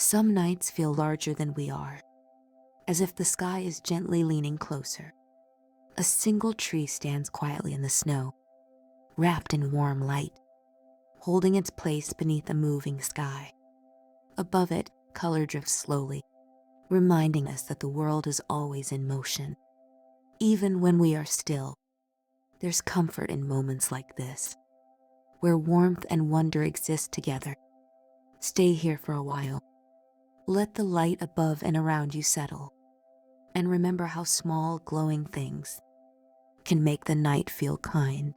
Some nights feel larger than we are, as if the sky is gently leaning closer. A single tree stands quietly in the snow, wrapped in warm light, holding its place beneath a moving sky. Above it, color drifts slowly, reminding us that the world is always in motion. Even when we are still, there's comfort in moments like this, where warmth and wonder exist together. Stay here for a while. Let the light above and around you settle, and remember how small, glowing things can make the night feel kind.